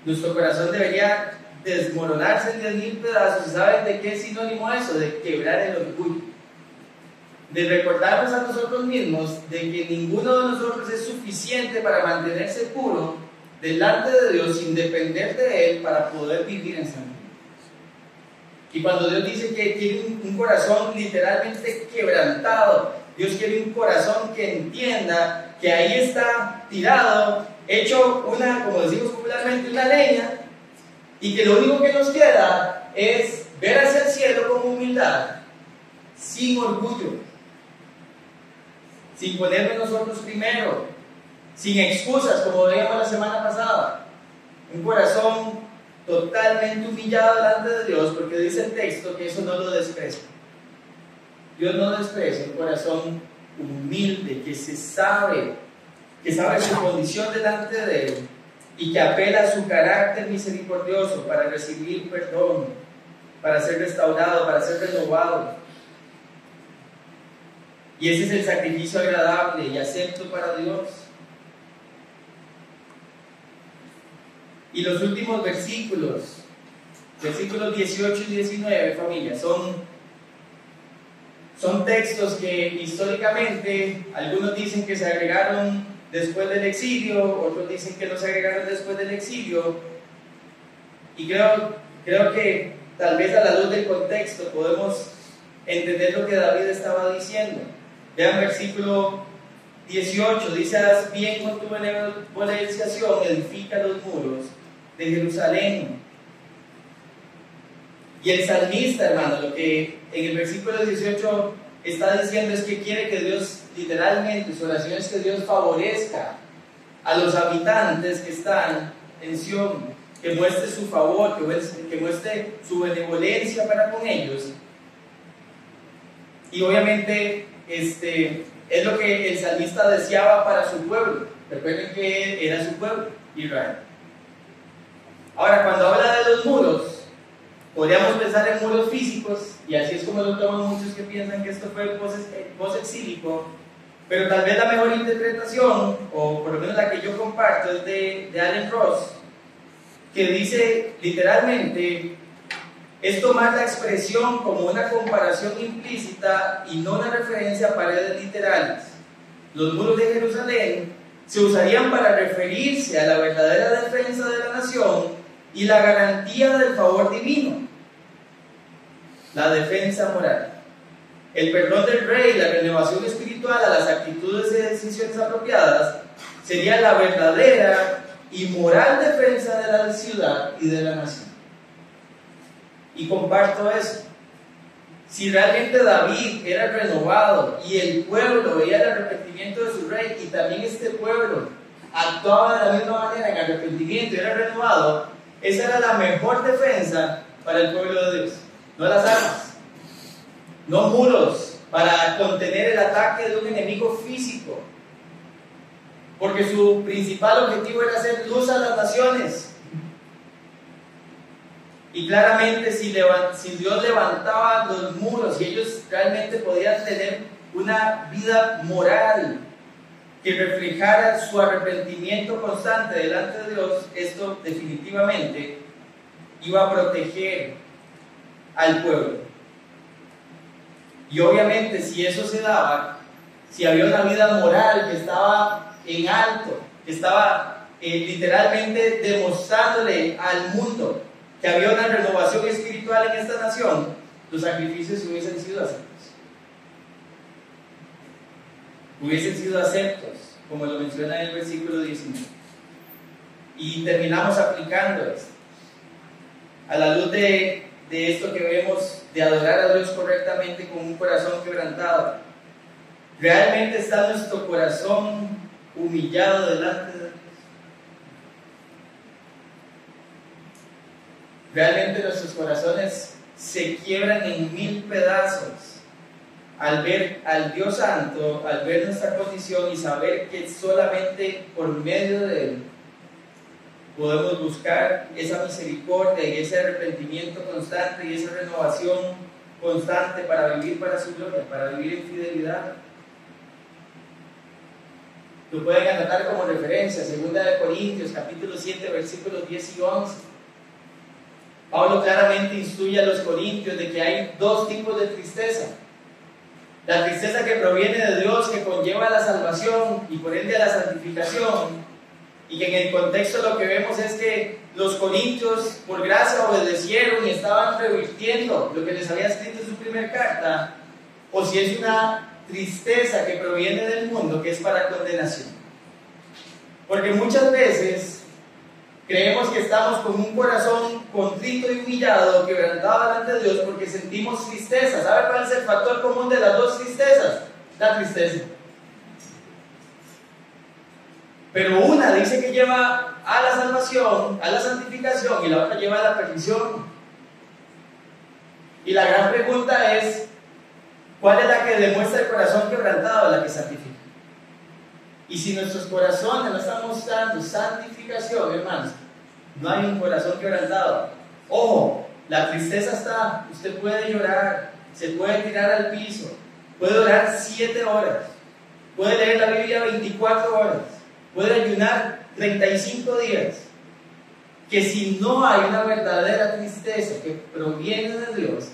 nuestro corazón debería desmoronarse en 10,000 pedazos. ¿Saben de qué es sinónimo eso? De quebrar el orgullo. De recordarnos a nosotros mismos de que ninguno de nosotros es suficiente para mantenerse puro delante de Dios sin depender de Él para poder vivir en santidad. Y cuando Dios dice que quiere un corazón literalmente quebrantado, Dios quiere un corazón que entienda que ahí está tirado, hecho como decimos popularmente, una leña, y que lo único que nos queda es ver hacia el cielo con humildad, sin orgullo, sin ponernos nosotros primero, sin excusas, como veíamos la semana pasada. Un corazón totalmente humillado delante de Dios, porque dice el texto que eso no lo desprecia. Dios no desprecia un corazón humilde, que sabe su condición delante de Él y que apela a su carácter misericordioso para recibir perdón, para ser restaurado, para ser renovado. Y ese es el sacrificio agradable y acepto para Dios. Y los últimos versículos 18 y 19, familia, son textos que históricamente algunos dicen que se agregaron después del exilio, otros dicen que no se agregaron después del exilio, y creo que tal vez a la luz del contexto podemos entender lo que David estaba diciendo. Vean versículo 18, dice: haz bien con tu benevolenciación, edifica los muros de Jerusalén. Y el salmista, hermano, lo que en el versículo 18 está diciendo es que quiere que Dios, literalmente, su oración es que Dios favorezca a los habitantes que están en Sión, que muestre su favor, que muestre su benevolencia para con ellos. Y obviamente es lo que el salmista deseaba para su pueblo. Recuerden que era su pueblo, Israel. Ahora, cuando habla de los muros, podríamos pensar en muros físicos, y así es como lo toman muchos que piensan que esto fue post-exílico, pero tal vez la mejor interpretación, o por lo menos la que yo comparto, es de Allen Ross, que dice literalmente: es tomar la expresión como una comparación implícita y no una referencia a paredes literales. Los muros de Jerusalén se usarían para referirse a la verdadera defensa de la nación y la garantía del favor divino. la defensa moral. El perdón del rey, la renovación espiritual a las actitudes y decisiones apropiadas, sería la verdadera y moral defensa de la ciudad y de la nación. Y comparto eso. Si realmente David era renovado y el pueblo veía el arrepentimiento de su rey y también este pueblo actuaba de la misma manera en arrepentimiento y era renovado, esa era la mejor defensa para el pueblo de Dios. No las armas, no muros para contener el ataque de un enemigo físico, porque su principal objetivo era hacer luz a las naciones. Y claramente si Dios levantaba los muros y ellos realmente podían tener una vida moral que reflejara su arrepentimiento constante delante de Dios, esto definitivamente iba a proteger al pueblo. Y obviamente si eso se daba, si había una vida moral que estaba en alto, que estaba literalmente demostrándole al mundo que había una renovación espiritual en esta nación, los sacrificios hubiesen sido aceptos. Hubiesen sido aceptos, como lo menciona en el versículo 19. Y terminamos aplicando esto. A la luz de esto que vemos, de adorar a Dios correctamente con un corazón quebrantado, ¿realmente está nuestro corazón humillado delante de Dios? Realmente nuestros corazones se quiebran en 1000 pedazos al ver al Dios Santo, al ver nuestra condición y saber que solamente por medio de Él podemos buscar esa misericordia y ese arrepentimiento constante y esa renovación constante para vivir para su gloria, para vivir en fidelidad. Lo pueden anotar como referencia, 2 Corintios, capítulo 7, versículos 10 y 11. Pablo claramente instruye a los corintios de que hay dos tipos de tristeza. La tristeza que proviene de Dios, que conlleva la salvación y por ende a la santificación, y que en el contexto lo que vemos es que los corintios por gracia obedecieron y estaban revirtiendo lo que les había escrito en su primera carta, o si es una tristeza que proviene del mundo, que es para condenación. Porque muchas veces creemos que estamos con un corazón contrito y humillado, quebrantado delante de Dios, porque sentimos tristeza. ¿Sabe cuál es el factor común de las dos tristezas? La tristeza. Pero una dice que lleva a la salvación, a la santificación, y la otra lleva a la perdición. Y la gran pregunta es, ¿cuál es la que demuestra el corazón quebrantado, la que santifica? Y si nuestros corazones no están mostrando santificación, hermanos, no hay un corazón quebrantado. Ojo, la tristeza está, usted puede llorar, se puede tirar al piso, puede orar 7 horas, puede leer la Biblia 24 horas, puede ayunar 35 días, que si no hay una verdadera tristeza que proviene de Dios,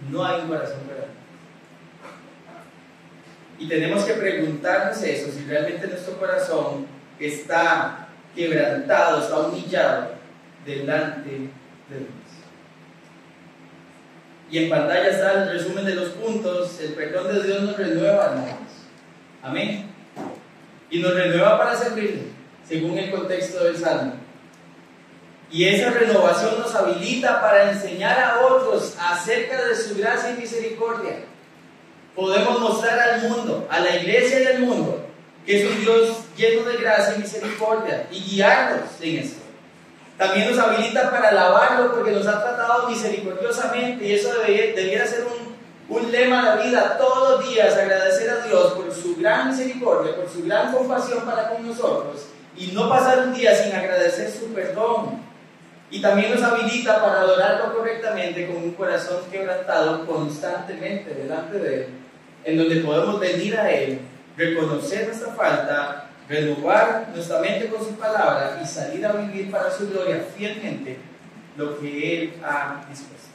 no hay un corazón quebrantado. Y tenemos que preguntarnos eso, si realmente nuestro corazón está quebrantado, está humillado delante de Dios. Y en pantalla está el resumen de los puntos. El perdón de Dios nos renueva, hermanos. Amén. Y nos renueva para servirle, según el contexto del Salmo. Y esa renovación nos habilita para enseñar a otros acerca de su gracia y misericordia. Podemos mostrar al mundo, a la iglesia y al mundo, que es un Dios lleno de gracia y misericordia, y guiarnos en esto. También nos habilita para alabarlo porque nos ha tratado misericordiosamente, y eso debiera ser un lema de la vida todos los días: agradecer a Dios por su gran misericordia, por su gran compasión para con nosotros, y no pasar un día sin agradecer su perdón. Y también nos habilita para adorarlo correctamente con un corazón quebrantado constantemente delante de Él, en donde podemos venir a Él, reconocer nuestra falta, renovar nuestra mente con su palabra y salir a vivir para su gloria fielmente lo que Él ha dispuesto.